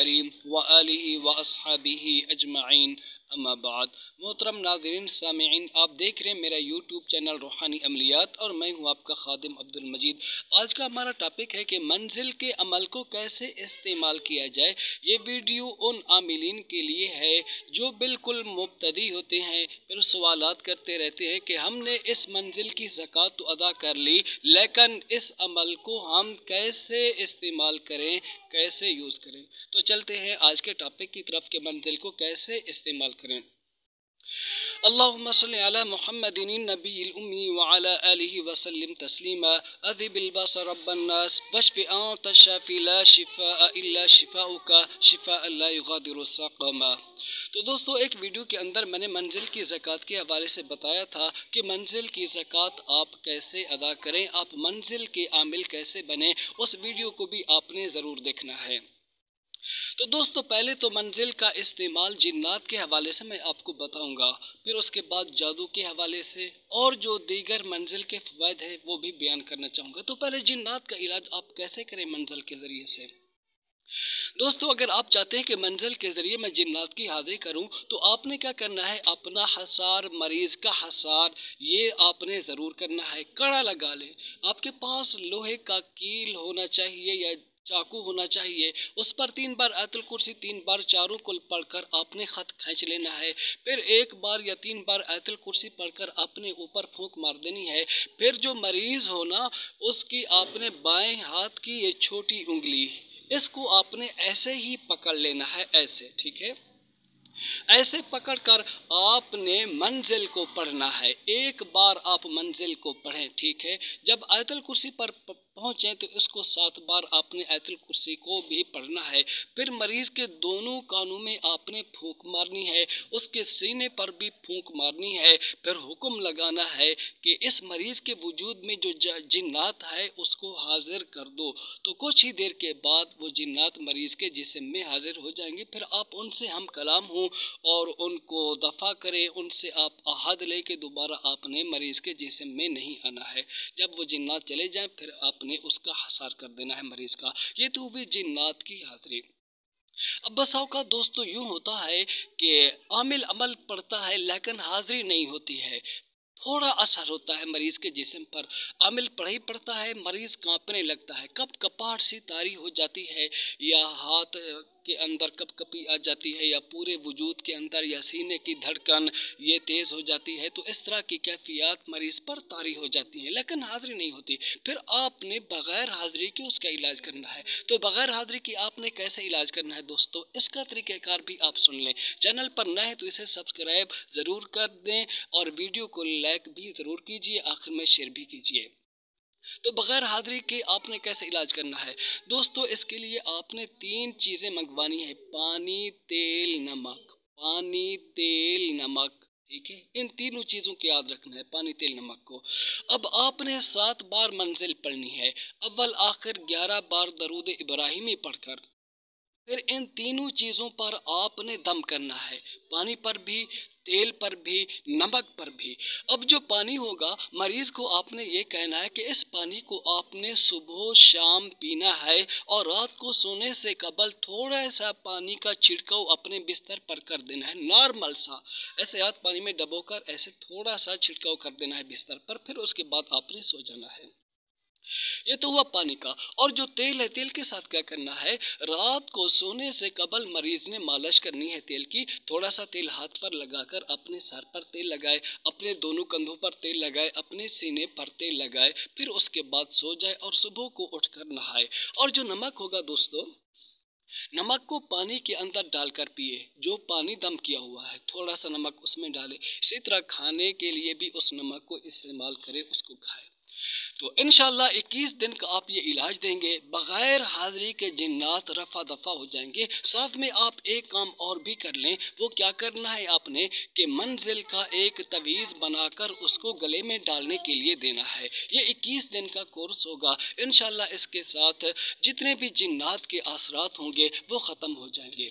کریم و آلہ و اصحابہ اجمعین اما بعد۔ محترم ناظرین سامعین، آپ دیکھ رہے ہیں میرا یوٹیوب چینل روحانی عملیات اور میں ہوں آپ کا خادم عبد المجید۔ آج کا ہمارا ٹاپک ہے کہ منزل کے عمل کو کیسے استعمال کیا جائے۔ یہ ویڈیو ان عاملین کے لیے ہے جو بالکل مبتدی ہوتے ہیں، پھر سوالات کرتے رہتے ہیں کہ ہم نے اس منزل کی زکوٰۃ تو ادا کر لی، لیکن اس عمل کو ہم کیسے استعمال کریں، کیسے یوز کریں۔ تو چلتے ہیں آج کے ٹاپک کی طرف کہ منزل کو کیسے استعمال کریں۔ اللہم صلی علی محمد النبی الامی وعلی آلہ وسلم تسلیما۔ اذھب الباس رب الناس واشف انت الشافی لا شفاء الا شفاؤک شفاء لا یغادر سقما۔ تو دوستو، ایک ویڈیو کے اندر میں نے منزل کی زکوٰۃ کے حوالے سے بتایا تھا کہ منزل کی زکوٰۃ آپ کیسے ادا کریں، آپ منزل کے عامل کیسے بنیں۔ اس ویڈیو کو بھی آپ نے ضرور دیکھنا ہے۔ تو دوستو، پہلے تو منزل کا استعمال جنات کے حوالے سے میں آپ کو بتاؤں گا، پھر اس کے بعد جادو کے حوالے سے اور جو دیگر منزل کے فوائد ہیں وہ بھی بیان کرنا چاہوں گا۔ تو پہلے جنات کا علاج آپ کیسے کریں منزل کے ذریعے سے۔ دوستو، اگر آپ چاہتے ہیں کہ منزل کے ذریعے میں جنات کی حاضری کروں تو آپ نے کیا کرنا ہے، اپنا حصار، مریض کا حصار، یہ آپ نے ضرور کرنا ہے، کڑا لگا لیں۔ آپ کے پاس لوہے کا کیل ہونا چاہیے یا چاقو ہونا چاہیے، اس پر 3 بار آیت الکرسی، 3 بار چاروں کل پڑھ کر آپ نے خط کھینچ لینا ہے، پھر 1 بار یا 3 بار آیت الکرسی پڑھ کر آپ نے اوپر پھونک مار دینی ہے۔ پھر جو مریض ہونا، اس کی آپ نے بائیں ہاتھ کی یہ چھوٹی انگلی، اس کو آپ نے ایسے ہی پکڑ لینا ہے، ایسے، ٹھیک ہے۔ ایسے پکڑ کر آپ نے منزل کو پڑھنا ہے، 1 بار آپ منزل کو پڑھیں، ٹھیک ہے۔ جب آیت الکرسی پر پہنچیں تو اس کو 7 بار آپ نے آیت الکرسی کو بھی پڑھنا ہے۔ پھر مریض کے دونوں کانوں میں آپ نے پھونک مارنی ہے، اس کے سینے پر بھی پھونک مارنی ہے، پھر حکم لگانا ہے کہ اس مریض کے وجود میں جو جنات ہے اس کو حاضر کر دو۔ تو کچھ ہی دیر کے بعد وہ جنات مریض کے جسم میں حاضر ہو جائیں گے، پھر آپ ان سے ہم کلام ہوں اور ان کو دفع کریں، ان سے آپ عہد لے کے دوبارہ آپ نے مریض کے جسم میں نہیں آنا ہے۔ جب وہ جنات چلے جائیں پھر آپ نے اس کا حصار کر دینا ہے مریض کا۔ یہ تو بھی جنات کی حاضری۔ اب بس اوقات دوستو یوں ہوتا ہے کہ عامل عمل پڑتا ہے لیکن حاضری نہیں ہوتی ہے، تھوڑا اثر ہوتا ہے مریض کے جسم پر، عامل پڑھ ہی پڑتا ہے، مریض کانپنے لگتا ہے، کب کپاہٹ سی طاری ہو جاتی ہے، یا ہاتھ کے اندر کپ کپی آ جاتی ہے، یا پورے وجود کے اندر یا سینے کی دھڑکن یہ تیز ہو جاتی ہے۔ تو اس طرح کی کیفیات مریض پر طاری ہو جاتی ہیں لیکن حاضری نہیں ہوتی۔ پھر آپ نے بغیر حاضری کے اس کا علاج کرنا ہے۔ تو بغیر حاضری کی آپ نے کیسے علاج کرنا ہے دوستو، اس کا طریقہ کار بھی آپ سن لیں۔ چینل پر نئے ہیں تو اسے سبسکرائب ضرور کر دیں اور ویڈیو کو لائک بھی ضرور کیجئے، آخر میں شیئر بھی کیجئے۔ تو بغیر حاضری کے آپ نے کیسے علاج کرنا ہے دوستو، اس کے لیے آپ نے 3 چیزیں منگوانی ہے، پانی، تیل، نمک، پانی، تیل، نمک، ٹھیک ہے۔ ان تینوں چیزوں کو یاد رکھنا ہے، پانی، تیل، نمک کو۔ اب آپ نے 7 بار منزل پڑھنی ہے، اول آخر 11 بار درود ابراہیمی پڑھ کر، پھر ان تینوں چیزوں پر آپ نے دم کرنا ہے، پانی پر بھی، تیل پر بھی، نمک پر بھی۔ اب جو پانی ہوگا، مریض کو آپ نے یہ کہنا ہے کہ اس پانی کو آپ نے صبح و شام پینا ہے، اور رات کو سونے سے قبل تھوڑا سا پانی کا چھڑکاؤ اپنے بستر پر کر دینا ہے، نارمل سا، ایسے ہاتھ پانی میں ڈبو کر ایسے تھوڑا سا چھڑکاؤ کر دینا ہے بستر پر، پھر اس کے بعد آپ نے سو جانا ہے۔ یہ تو ہوا پانی کا۔ اور جو تیل ہے، تیل کے ساتھ کیا کرنا ہے، رات کو سونے سے قبل مریض نے مالش کرنی ہے تیل کی، تھوڑا سا تیل ہاتھ پر لگا کر اپنے سر پر تیل لگائے، اپنے دونوں کندھوں پر تیل لگائے، اپنے سینے پر تیل لگائے، پھر اس کے بعد سو جائے اور صبح کو اٹھ کر نہائے۔ اور جو نمک ہوگا دوستو، نمک کو پانی کے اندر ڈال کر پیئے، جو پانی دم کیا ہوا ہے تھوڑا سا نمک اس میں ڈالے، اسی طرح کھانے کے لیے بھی اس نمک کو استعمال کرے، اس کو کھائے۔ تو انشاءاللہ 21 دن کا آپ یہ علاج دیں گے، بغیر حاضری کے جنات رفع دفع ہو جائیں گے۔ ساتھ میں آپ ایک کام اور بھی کر لیں، وہ کیا کرنا ہے آپ نے کہ منزل کا ایک تعویذ بنا کر اس کو گلے میں ڈالنے کے لیے دینا ہے۔ یہ 21 دن کا کورس ہوگا، انشاءاللہ اس کے ساتھ جتنے بھی جنات کے اثرات ہوں گے وہ ختم ہو جائیں گے۔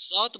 7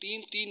3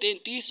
33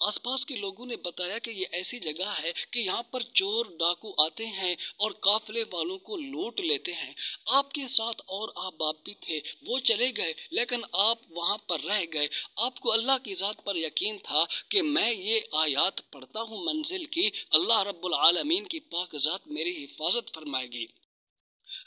آس پاس کے لوگوں نے بتایا کہ یہ ایسی جگہ ہے کہ یہاں پر چور ڈاکو آتے ہیں اور قافلے والوں کو لوٹ لیتے ہیں۔ آپ کے ساتھ اور احباب بھی تھے، وہ چلے گئے لیکن آپ وہاں پر رہ گئے۔ آپ کو اللہ کی ذات پر یقین تھا کہ میں یہ آیات پڑھتا ہوں منزل کی، اللہ رب العالمین کی پاک ذات میری حفاظت فرمائے گی۔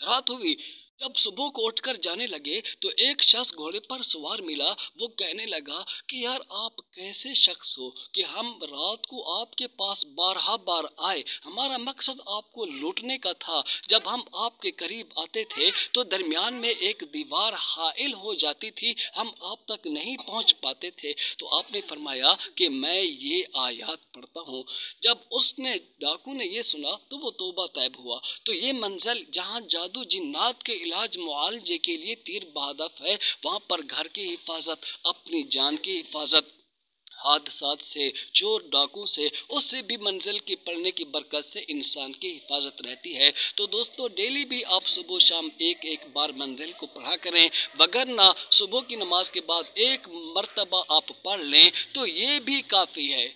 رات ہوئی، جب صبح کو اٹھ کر جانے لگے تو ایک شخص گھوڑے پر سوار ملا۔ وہ کہنے لگا کہ یار آپ کیسے شخص ہو کہ ہم رات کو آپ کے پاس بارہا بار آئے، ہمارا مقصد آپ کو لوٹنے کا تھا۔ جب ہم آپ کے قریب آتے تھے تو درمیان میں ایک دیوار حائل ہو جاتی تھی، ہم آپ تک نہیں پہنچ پاتے تھے۔ تو آپ نے فرمایا کہ میں یہ آیات پڑھتا ہوں۔ جب اس نے ڈاکو نے یہ سنا تو وہ توبہ طیب ہوا۔ تو یہ منزل جہاں جادو جنات کے علاج معالجے کے لیے تیر بہدف ہے، وہاں پر گھر کی حفاظت، اپنی جان کی حفاظت، حادثات سے، چور ڈاکو سے، اس سے بھی منزل کی پڑھنے کی برکت سے انسان کی حفاظت رہتی ہے۔ تو دوستو ڈیلی بھی آپ صبح شام ایک ایک بار منزل کو پڑھا کریں، وگرنہ صبح کی نماز کے بعد ایک مرتبہ آپ پڑھ لیں تو یہ بھی کافی ہے،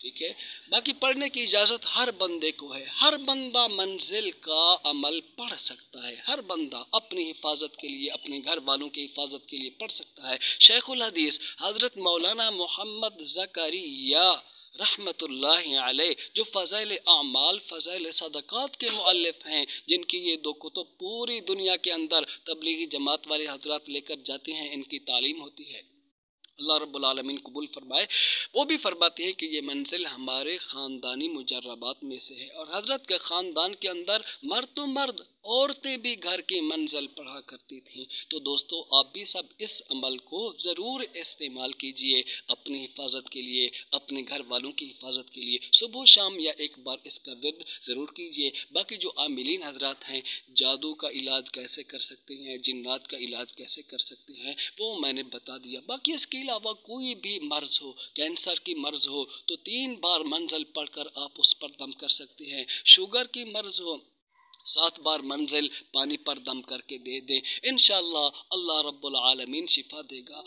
ٹھیک ہے۔ باقی پڑھنے کی اجازت ہر بندے کو ہے، ہر بندہ منزل کا عمل پڑھ سکتا ہے، ہر بندہ اپنی حفاظت کے لیے، اپنے گھر والوں کی حفاظت کے لیے پڑھ سکتا ہے۔ شیخ الحدیث حضرت مولانا محمد زکریا رحمت اللہ علیہ، جو فضائل اعمال، فضائل صدقات کے مؤلف ہیں، جن کی یہ 2 کتب پوری دنیا کے اندر تبلیغی جماعت والے حضرات لے کر جاتے ہیں، ان کی تعلیم ہوتی ہے، اللہ رب العالمین قبول فرمائے۔ وہ بھی فرماتے ہیں کہ یہ منزل ہمارے خاندانی مجربات میں سے ہے، اور حضرت کے خاندان کے اندر مرد تو مرد، عورتیں بھی گھر کی منزل پڑھا کرتی تھیں۔ تو دوستو آپ بھی سب اس عمل کو ضرور استعمال کیجئے، اپنی حفاظت کے لیے، اپنے گھر والوں کی حفاظت کے لیے، صبح شام یا ایک بار اس کا ورد ضرور کیجئے۔ باقی جو عاملین حضرات ہیں، جادو کا علاج کیسے کر سکتے ہیں، جنات کا علاج کیسے کر سکتے ہیں، وہ میں نے بتا دیا۔ باقی اس کے علاوہ کوئی بھی مرض ہو، کینسر کی مرض ہو تو 3 بار منزل پڑھ کر آپ اس پر دم کر سکتے ہیں۔ شوگر کی مرض ہو، 7 بار منزل پانی پر دم کر کے دے دیں، انشاءاللہ اللہ رب العالمین شفا دے گا۔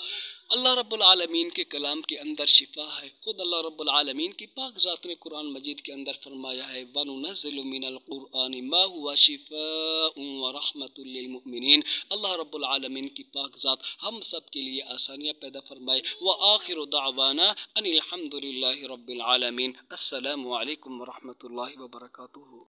اللہ رب العالمین کے کلام کے اندر شفا ہے، خود اللہ رب العالمین کی پاک ذات نے قرآن مجید کے اندر فرمایا ہے وَنُنَزِّلُ مِنَ الْقُرْآنِ مَا هُوَ شِفَاءٌ وَرَحْمَةٌ لِّلْمُؤْمِنِينَ۔ اللہ رب العالمین کی پاک ذات ہم سب کے لیے آسانیاں پیدا فرمائے۔ وَآخِرُ دَعْوَانَا أَنِ الْحَمْدُ لِلَّهِ رَبِّ الْعَالَمِينَ۔ السلام علیکم ورحمۃ اللہ وبرکاتہ۔